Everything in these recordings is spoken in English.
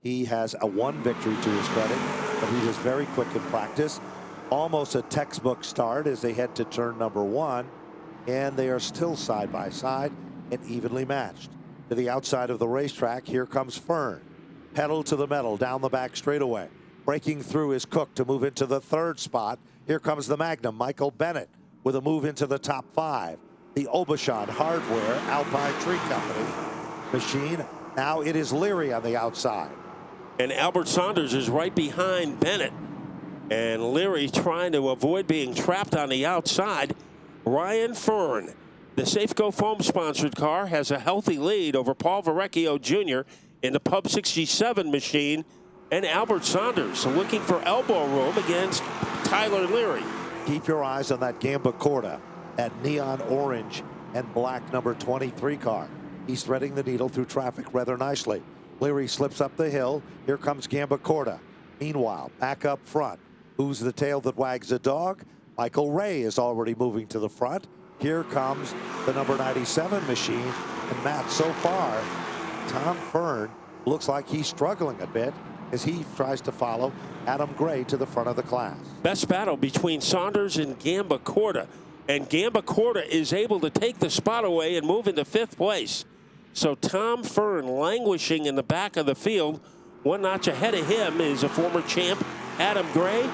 He has a 1 victory to his credit, but he was very quick in practice. Almost a textbook start as they head to turn number 1, and they are still side by side and evenly matched. To the outside of the racetrack, here comes Fearn. Pedal to the metal down the back straightaway. Breaking through is Cook to move into the 3rd spot. Here comes the Magnum, Michael Bennett, with a move into the top 5. The Obashan Hardware Alpine Tree Company machine. Now it is Leary on the outside. And Albert Saunders is right behind Bennett. And Leary trying to avoid being trapped on the outside. Ryan Fearn, the Safeco Foam sponsored car, has a healthy lead over Paul Varricchio Jr. in the Pub 67 machine. And Albert Saunders looking for elbow room against Tyler Leary. Keep your eyes on that Gambacorta, that neon orange and black number 23 car. He's threading the needle through traffic rather nicely. Leary slips up the hill. Here comes Gambacorta. Meanwhile, back up front. Who's the tail that wags the dog? Michael Ray is already moving to the front. Here comes the number 97 machine. And Matt, so far, Tom Fearn looks like he's struggling a bit as he tries to follow Adam Gray to the front of the class. Best battle between Saunders and Gambacorta. And Gambacorta is able to take the spot away and move into 5th place. So Tom Fearn languishing in the back of the field. 1 notch ahead of him is a former champ, Adam Gray.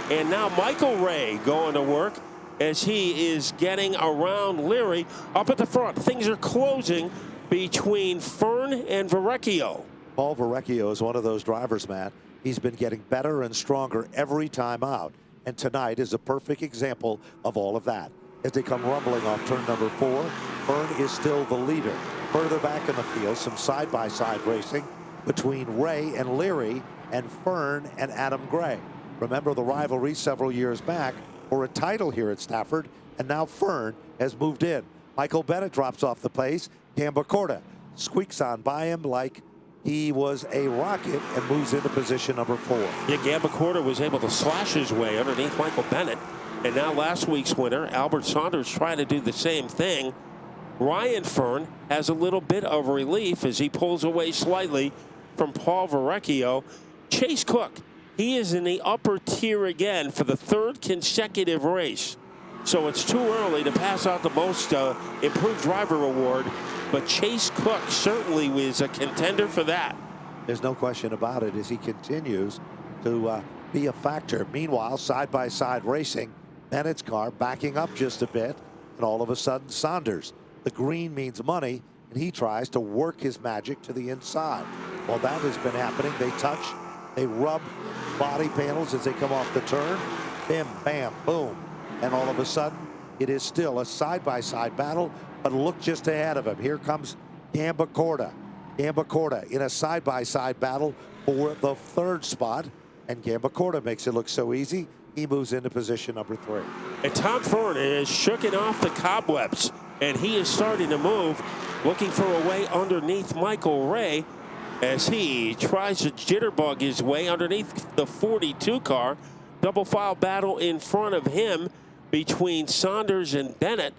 And now Michael Ray going to work as he is getting around Leary up at the front. Things are closing between Fearn and Varricchio. Paul Varricchio is one of those drivers, Matt. He's been getting better and stronger every time out. And tonight is a perfect example of all of that. As they come rumbling off turn number 4, Fearn is still the leader. Further back in the field, some side-by-side racing between Ray and Leary and Fearn and Adam Gray. Remember the rivalry several years back for a title here at Stafford, and now Fearn has moved in. Michael Bennett drops off the pace. Gambacorta squeaks on by him like he was a rocket and moves into position number 4. Yeah, Gambacorta was able to slash his way underneath Michael Bennett. And now last week's winner, Albert Saunders, trying to do the same thing. Ryan Fearn has a little bit of relief as he pulls away slightly from Paul Varricchio. Chase Cook, he is in the upper tier again for the 3rd consecutive race. So it's too early to pass out the most improved driver award, but Chase Cook certainly was a contender for that. There's no question about it as he continues to be a factor. Meanwhile, side-by-side racing, Bennett's car backing up just a bit, and all of a sudden Saunders. The green means money, and he tries to work his magic to the inside. While that has been happening, they touch, they rub body panels as they come off the turn. Bim, bam, boom. And all of a sudden, it is still a side-by-side battle, but look just ahead of him. Here comes Gambacorta. Gambacorta in a side-by-side battle for the 3rd spot, and Gambacorta makes it look so easy. He moves into position number 3. And Tom Fearn is shooking off the cobwebs, and he is starting to move, looking for a way underneath Michael Ray as he tries to jitterbug his way underneath the 42 car. Double file battle in front of him between Saunders and Bennett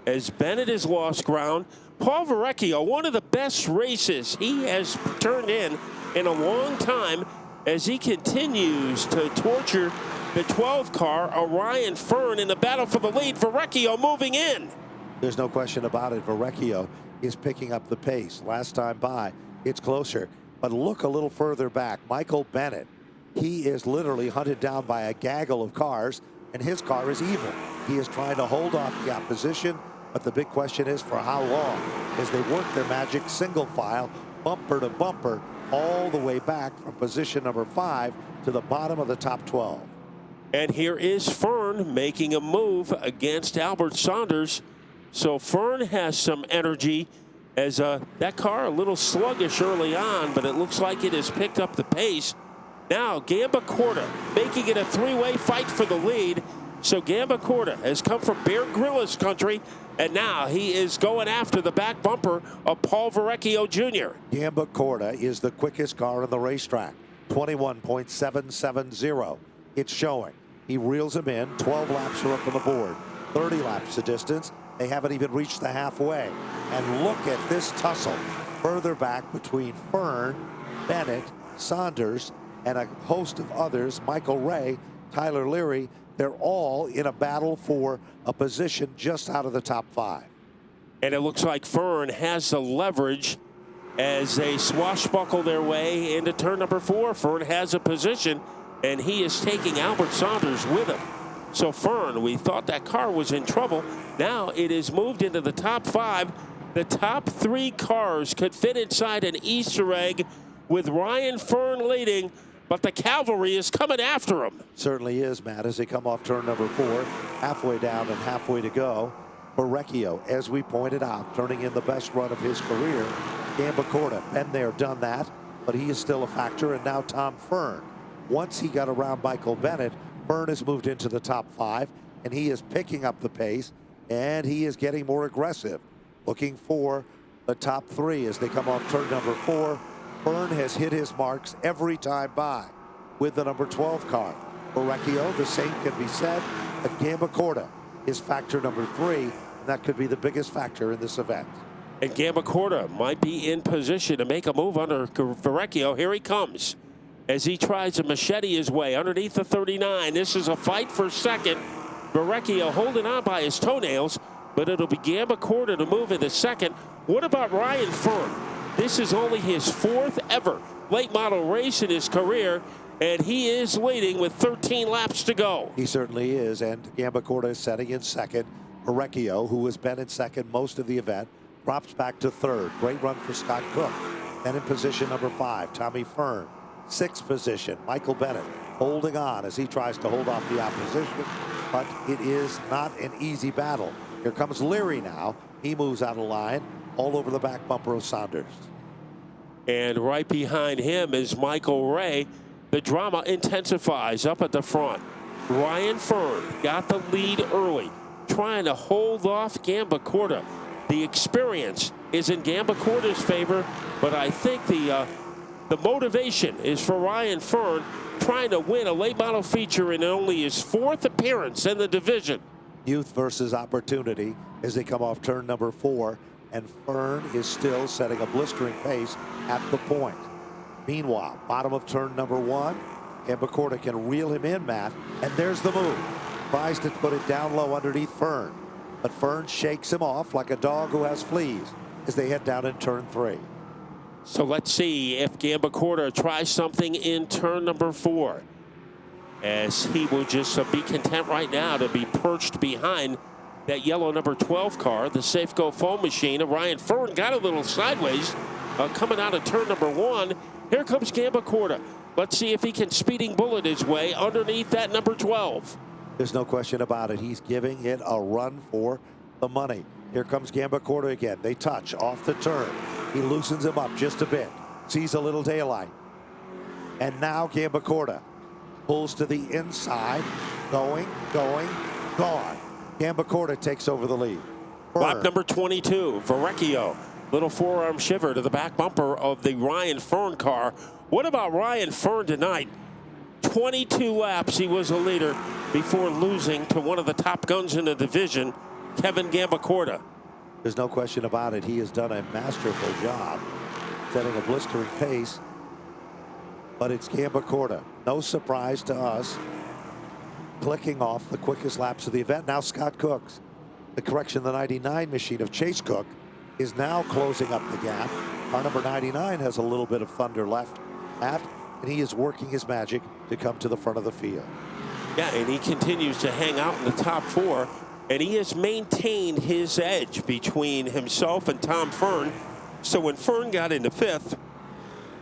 as Bennett has lost ground. Paul Varricchio, one of the best races he has turned in a long time as he continues to torture the 12 car, Ryan Fearn in the battle for the lead. Varricchio moving in. There's no question about it. Varricchio is picking up the pace. Last time by, it's closer. But look a little further back. Michael Bennett, he is literally hunted down by a gaggle of cars, and his car is even. He is trying to hold off the opposition, but the big question is for how long as they work their magic single file, bumper to bumper, all the way back from position number 5 to the bottom of the top 12. And here is Fearn making a move against Albert Saunders. So Fearn has some energy as that car a little sluggish early on, but it looks like it has picked up the pace. Now Gambacorta making it a 3-way fight for the lead. So Gambacorta has come from Bear Grylls country, and now he is going after the back bumper of Paul Varricchio Jr. Gambacorta is the quickest car on the racetrack, 21.770. It's showing. He reels him in. 12 laps are up on the board. 30 laps the distance. They haven't even reached the halfway. And look at this tussle further back between Fearn, Bennett, Saunders, and a host of others, Michael Ray, Tyler Leary, they're all in a battle for a position just out of the top 5. And it looks like Fearn has the leverage as they swashbuckle their way into turn number 4. Fearn has a position, and he is taking Albert Saunders with him. So Fearn, we thought that car was in trouble. Now it is moved into the top 5. The top 3 cars could fit inside an Easter egg with Ryan Fearn leading, but the cavalry is coming after him. Certainly is, Matt, as they come off turn number 4, halfway down and halfway to go. Varricchio, as we pointed out, turning in the best run of his career. Gambacorta, been there, done that, but he is still a factor. And now Tom Fearn. Once he got around Michael Bennett, Fearn has moved into the top 5, and he is picking up the pace, and he is getting more aggressive, looking for the top 3 as they come off turn number 4. Fearn has hit his marks every time by with the number 12 car. Varricchio, the same can be said, but Gambacorta is factor number 3, and that could be the biggest factor in this event. And Gambacorta might be in position to make a move under Varricchio. Here he comes as he tries to machete his way underneath the 39. This is a fight for second. Varricchio holding on by his toenails, but it'll be Gambacorta to move into second. What about Ryan Fearn? This is only his 4th ever late model race in his career, and he is leading with 13 laps to go. He certainly is, and Gambacorta is setting in second. Varricchio, who has been in second most of the event, drops back to 3rd. Great run for Scott Cook. Then in position number 5, Tommy Fearn. 6th position, Michael Bennett holding on as he tries to hold off the opposition, but it is not an easy battle. Here comes Leary now. He moves out of line all over the back bumper of Saunders. And right behind him is Michael Ray. The drama intensifies up at the front. Ryan Fearn got the lead early, trying to hold off Gambacorta. The experience is in Gambacorta's favor, but I think the motivation is for Ryan Fearn, trying to win a late model feature in only his 4th appearance in the division. Youth versus opportunity as they come off turn number 4, and Fearn is still setting a blistering pace at the point. Meanwhile, bottom of turn number 1, Gambacorta can reel him in, Matt, and there's the move. Tries to put it down low underneath Fearn, but Fearn shakes him off like a dog who has fleas as they head down in turn 3. So let's see if Gambacorta tries something in turn number 4, as he will just be content right now to be perched behind that yellow number 12 car, the Safeco foam machine. And Ryan Fearn got a little sideways coming out of turn number 1. Here comes Gambacorta. Let's see if he can speeding bullet his way underneath that number 12. There's no question about it. He's giving it a run for the money. Here comes Gambacorta again. They touch off the turn. He loosens him up just a bit. Sees a little daylight. And now Gambacorta pulls to the inside. Going, gone. Gambacorta takes over the lead. Lap number 22, Varricchio. Little forearm shiver to the back bumper of the Ryan Fearn car. What about Ryan Fearn tonight? 22 laps he was a leader before losing to one of the top guns in the division, Kevin Gambacorta. There's no question about it. He has done a masterful job setting a blistering pace, but it's Gambacorta. No surprise to us, clicking off the quickest laps of the event. Now Scott Cook's, the 99 machine of Chase Cook, is now closing up the gap. Our number 99 has a little bit of thunder left, and he is working his magic to come to the front of the field. Yeah, and he continues to hang out in the top 4, and he has maintained his edge between himself and Tom Fearn. So when Fearn got into 5th,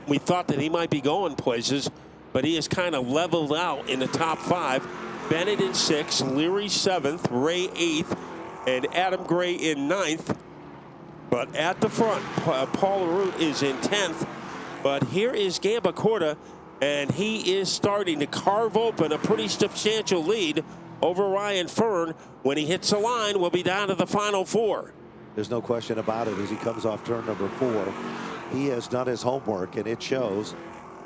we thought that he might be going places, but he has kind of leveled out in the top 5. Bennett in 6th, Leary 7th, Ray 8th, and Adam Gray in 9th. But at the front, Paul Root is in 10th. But here is Gambacorta, and he is starting to carve open a pretty substantial lead over Ryan Fearn. When he hits the line, we'll be down to the final 4. There's no question about it. As he comes off turn number 4, he has done his homework, and it shows.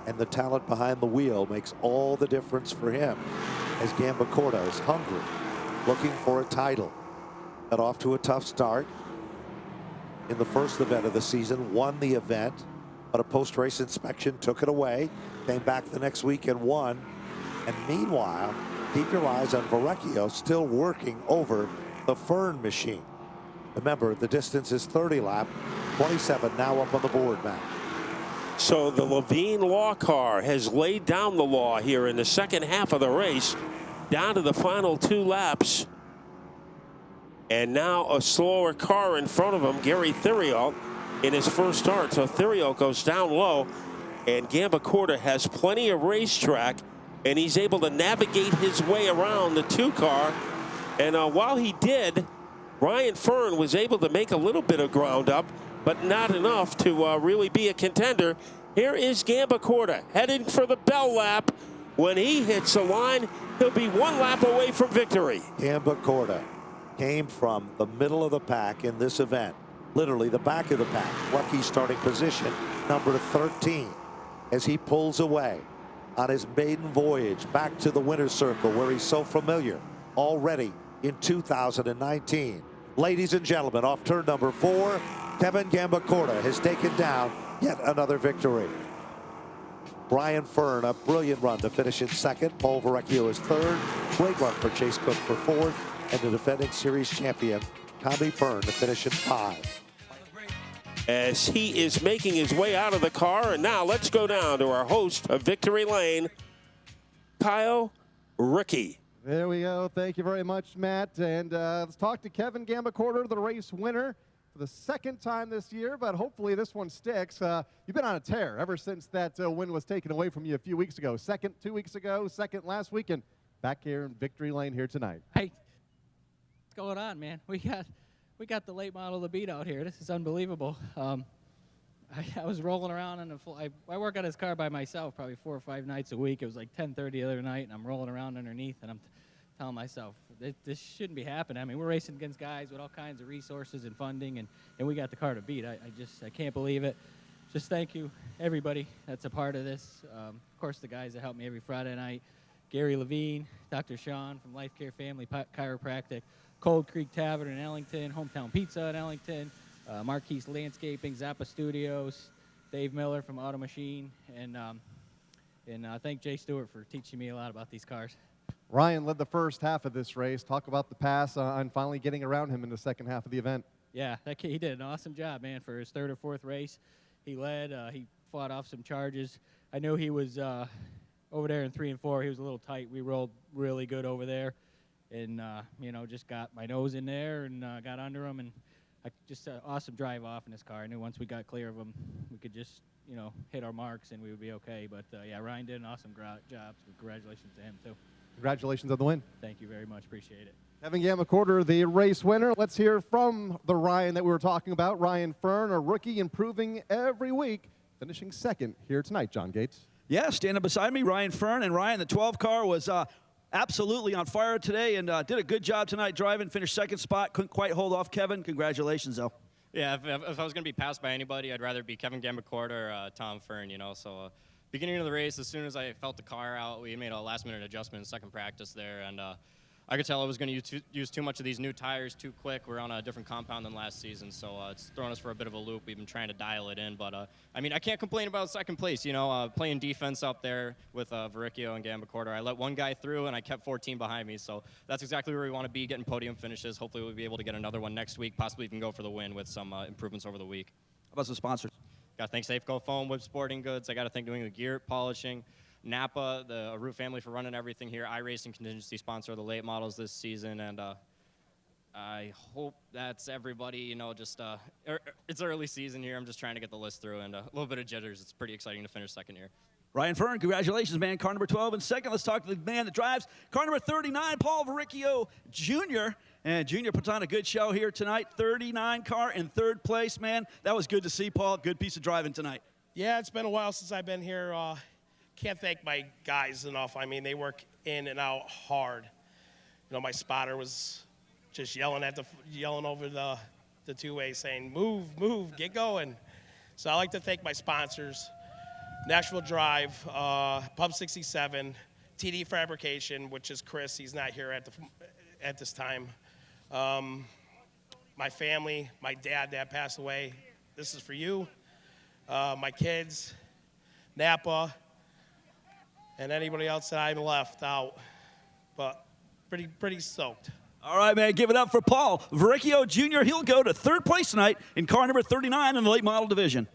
And the talent behind the wheel makes all the difference for him, as Gambacorta is hungry, looking for a title. Got off to a tough start in the first event of the season, won the event, but a post-race inspection took it away, came back the next week and won. And meanwhile, keep your eyes on Varricchio still working over the Fearn machine. Remember, the distance is 30 lap, 27 now up on the board, Matt. So the Levine Law car has laid down the law here in the second half of the race, down to the final 2 laps. And now a slower car in front of him, Gary Theriault, in his first start. So Theriault goes down low, and Gambacorta has plenty of racetrack, and he's able to navigate his way around the 2 car. And while he did, Ryan Fearn was able to make a little bit of ground up, but not enough to really be a contender. Here is Gambacorta heading for the bell lap. When he hits the line, he'll be 1 lap away from victory. Gambacorta came from the middle of the pack in this event, literally the back of the pack. Lucky starting position, number 13, as he pulls away on his maiden voyage back to the winner's circle where he's so familiar already in 2019. Ladies and gentlemen, off turn number 4, Kevin Gambacorta has taken down yet another victory. Brian Fearn, a brilliant run to finish in second. Paul Varricchio is third. Great run for Chase Cook for fourth. And the defending series champion, Tommy Fearn, to finish in 5. As he is making his way out of the car, and now let's go down to our host of Victory Lane, Kyle Rickey. There we go. Thank you very much, Matt. And let's talk to Kevin Gambacorta, the race winner for the second time this year, but hopefully this one sticks. You've been on a tear ever since that win was taken away from you a few weeks ago. Second 2 weeks ago, second last week, and back here in Victory Lane here tonight. Hey, what's going on, man? We got the late model to beat out here. This is unbelievable. I was rolling around in I work on his car by myself probably 4 or 5 nights a week. It was like 10:30 the other night, and I'm rolling around underneath, and I'm telling myself, this shouldn't be happening. I mean, we're racing against guys with all kinds of resources and funding, and we got the car to beat. I can't believe it. Just thank you, everybody that's a part of this. Of course, the guys that help me every Friday night, Gary Levine, Dr. Sean from Life Care Family Chiropractic, Cold Creek Tavern in Ellington, Hometown Pizza in Ellington, Marquise Landscaping, Zappa Studios, Dave Miller from Auto Machine, and thank Jay Stewart for teaching me a lot about these cars. Ryan led the first half of this race. Talk about the pass on finally getting around him in the second half of the event. Yeah, that kid, he did an awesome job, man, for his 3rd or 4th race. He led. He fought off some charges. I knew he was over there in 3 and 4. He was a little tight. We rolled really good over there, and just got my nose in there and got under him, and just an awesome drive off in his car. I knew once we got clear of him, we could just hit our marks and we would be okay. But yeah, Ryan did an awesome job. So congratulations to him too. Congratulations on the win. Thank you very much. Appreciate it. Kevin Gambacorta, the race winner. Let's hear from the Ryan that we were talking about. Ryan Fearn, a rookie improving every week, finishing second here tonight. John Gates. Yeah, standing beside me, Ryan Fearn. And Ryan, the 12 car was absolutely on fire today and did a good job tonight driving, finished second spot. Couldn't quite hold off Kevin. Congratulations, though. Yeah, if I was going to be passed by anybody, I'd rather be Kevin Gambacorta or Tom Fearn, So beginning of the race, as soon as I felt the car out, we made a last-minute adjustment in second practice there, and I could tell I was going to use too much of these new tires too quick. We're on a different compound than last season, so it's thrown us for a bit of a loop. We've been trying to dial it in, but I mean, I can't complain about second place. Playing defense up there with Varricchio and Gambacorta. I let one guy through, and I kept 14 behind me, so that's exactly where we want to be, getting podium finishes. Hopefully, we'll be able to get another one next week, possibly even go for the win with some improvements over the week. How about some sponsors? Got to thank Safeco Foam, Whip Sporting Goods. I got to thank New England Gear, Polishing, Napa, the Root family for running everything here. iRacing Contingency sponsor of the late models this season, and I hope that's everybody. It's early season here. I'm just trying to get the list through, and a little bit of jitters. It's pretty exciting to finish second here. Ryan Fearn, congratulations, man. Car number 12 in second. Let's talk to the man that drives car number 39, Paul Varricchio Jr. And Jr. puts on a good show here tonight. 39 car in third place, man. That was good to see, Paul. Good piece of driving tonight. Yeah, it's been a while since I've been here. Can't thank my guys enough. I mean, they work in and out hard. My spotter was just yelling over the two-way, saying, move, get going. So I like to thank my sponsors, Nashville Drive, Pub 67, TD Fabrication, which is Chris. He's not here at this time. My family, my dad passed away. This is for you. my kids, Napa, and anybody else that I left out. But pretty stoked. All right, man, give it up for Paul Varricchio Jr. He'll go to third place tonight in car number 39 in the late model division.